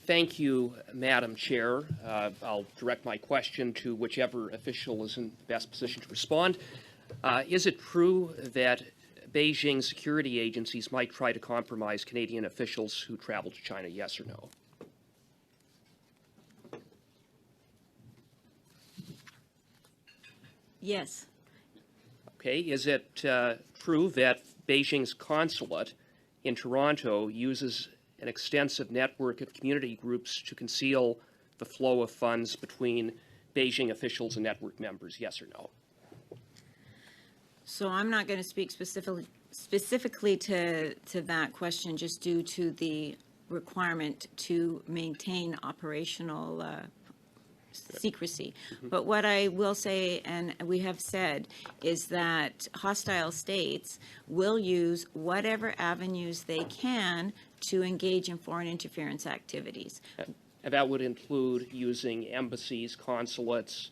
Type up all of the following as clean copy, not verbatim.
Thank you, Madam Chair. I'll direct my question to whichever official is in the best position to respond. Is it true that Beijing security agencies might try to compromise Canadian officials who travel to China, yes or no? Yes. Okay. Is it true that Beijing's consulate in Toronto uses an extensive network of community groups to conceal the flow of funds between Beijing officials and network members, yes or no? So I'm not going to speak specifically to that question, just due to the requirement to maintain operational secrecy. But what I will say, and we have said, is that hostile states will use whatever avenues they can to engage in foreign interference activities. And that would include using embassies, consulates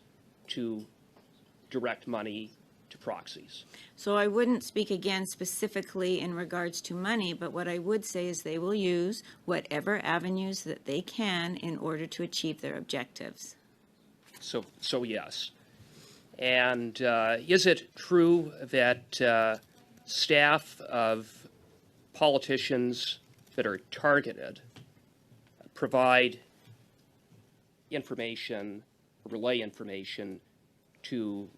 to direct money to proxies. So I wouldn't speak again specifically in regards to money, but what I would say is they will use whatever avenues that they can in order to achieve their objectives. So yes. And is it true that staff of politicians that are targeted provide information, relay information to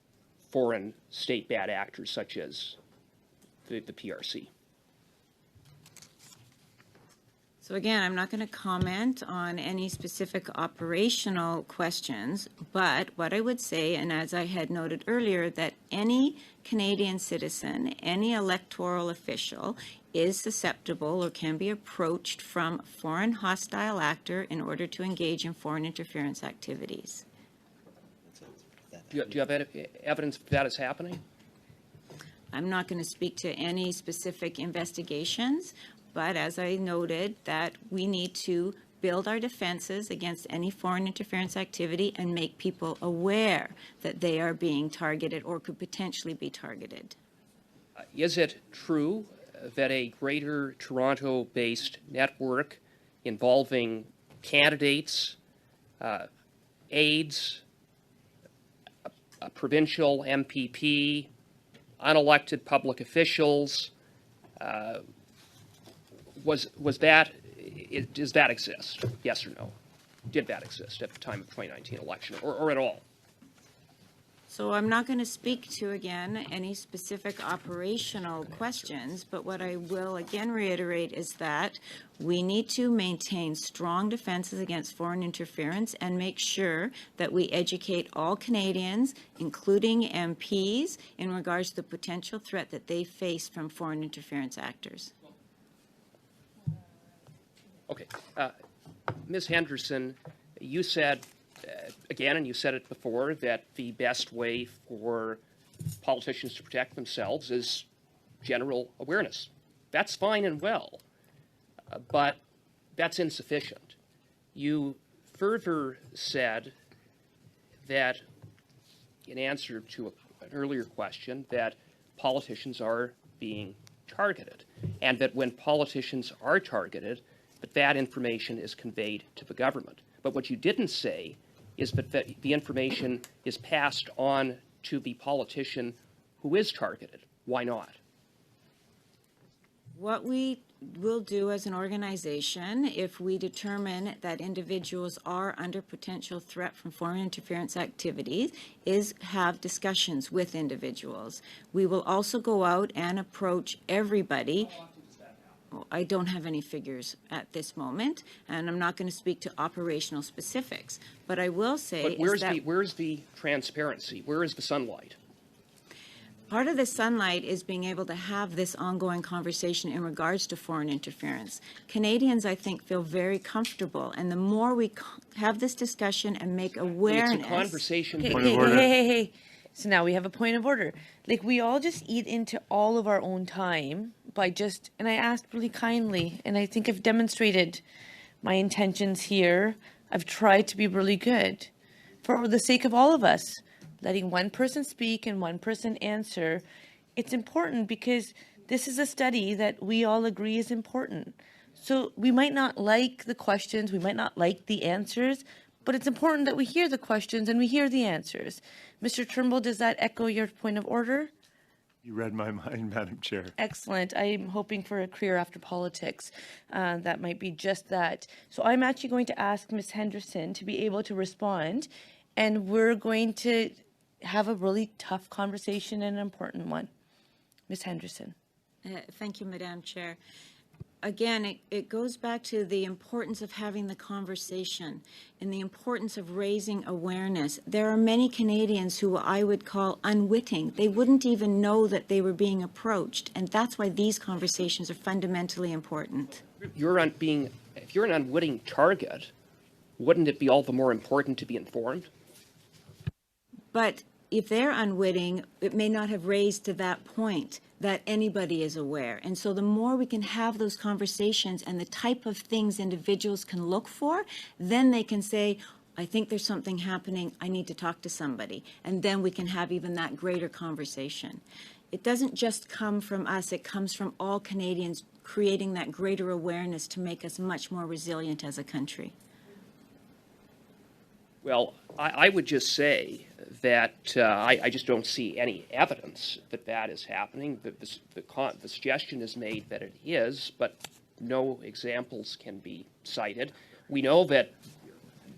foreign state bad actors such as the PRC? So again, I'm not going to comment on any specific operational questions, but what I would say, and as I had noted earlier, that any Canadian citizen, any electoral official is susceptible or can be approached from a foreign hostile actor in order to engage in foreign interference activities. Do you have evidence that is happening? I'm not going to speak to any specific investigations, but as I noted, that we need to build our defenses against any foreign interference activity and make people aware that they are being targeted or could potentially be targeted. Is it true that a Greater Toronto-based network involving candidates, aides, a provincial MPP, unelected public officials, does that exist? Yes or no? Did that exist at the time of the 2019 election or at all? So I'm not going to speak to, again, any specific operational questions, but what I will again reiterate is that we need to maintain strong defenses against foreign interference and make sure that we educate all Canadians, including MPs, in regards to the potential threat that they face from foreign interference actors. Okay. Ms. Henderson, you said, again, and you said it before, that the best way for politicians to protect themselves is general awareness. That's fine and well, but that's insufficient. You further said that, in answer to an earlier question, that politicians are being targeted, and that when politicians are targeted, that information is conveyed to the government. But what you didn't say is that the information is passed on to the politician who is targeted. Why not? What we will do as an organization, if we determine that individuals are under potential threat from foreign interference activities, is have discussions with individuals. We will also go out and approach everybody. I don't have any figures at this moment, and I'm not going to speak to operational specifics. But I will say, where's the transparency? Where is the sunlight? Part of the sunlight is being able to have this ongoing conversation in regards to foreign interference. Canadians, I think, feel very comfortable, and the more we have this discussion and make awareness. It's a conversation. Hey. So now we have a point of order. Like, we all just eat into all of our own time by just, and I asked really kindly, and I think I've demonstrated my intentions here. I've tried to be really good for the sake of all of us. Letting one person speak and one person answer, it's important because this is a study that we all agree is important. So we might not like the questions, we might not like the answers, but it's important that we hear the questions and we hear the answers. Mr. Turnbull, does that echo your point of order? You read my mind, Madam Chair. Excellent. I'm hoping for a career after politics. That might be just that. So I'm actually going to ask Ms. Henderson to be able to respond, and we're going to have a really tough conversation and an important one. Ms. Henderson. Thank you, Madam Chair. Again, it goes back to the importance of having the conversation and the importance of raising awareness. There are many Canadians who I would call unwitting. They wouldn't even know that they were being approached, and that's why these conversations are fundamentally important. If you're an unwitting target, wouldn't it be all the more important to be informed? But if they're unwitting, it may not have raised to that point that anybody is aware. And so the more we can have those conversations and the type of things individuals can look for, then they can say, I think there's something happening, I need to talk to somebody. And then we can have even that greater conversation. It doesn't just come from us, it comes from all Canadians creating that greater awareness to make us much more resilient as a country. Well, I would just say that I just don't see any evidence that that is happening. The suggestion is made that it is, but no examples can be cited. We know that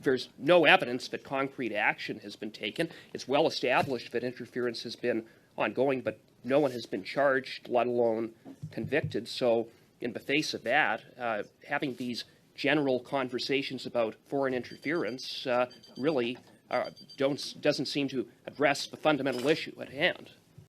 there's no evidence that concrete action has been taken. It's well established that interference has been ongoing, but no one has been charged, let alone convicted. So in the face of that, having these general conversations about foreign interference really doesn't seem to address the fundamental issue at hand.